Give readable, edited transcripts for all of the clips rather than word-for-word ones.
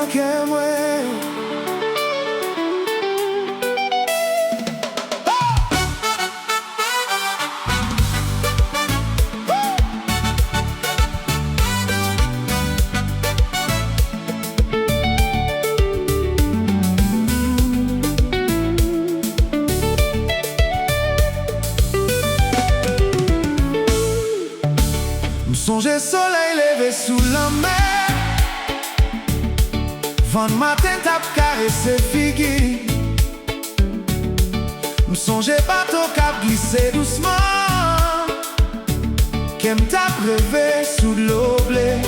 manqué moi. M'songe soleil levé sous la mer, vent matin tap caressé figui. M'songe bateau cap glissé doucement, qu'aime tap rêvé sous l'eau bleu.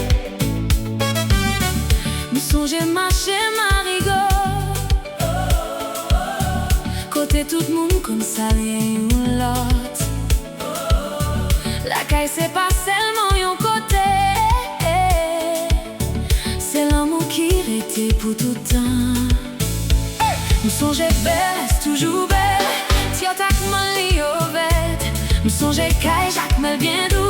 M'songe marcher marigot, côté tout le monde comme ça rien ou l'autre. La caille c'est pas seulement yon côté, c'est l'amour qui reste pour tout le temps. M'songe belle, c'est toujours belle, tiens tac mal li au vête. M'songe caille, Jacques mal bien doux.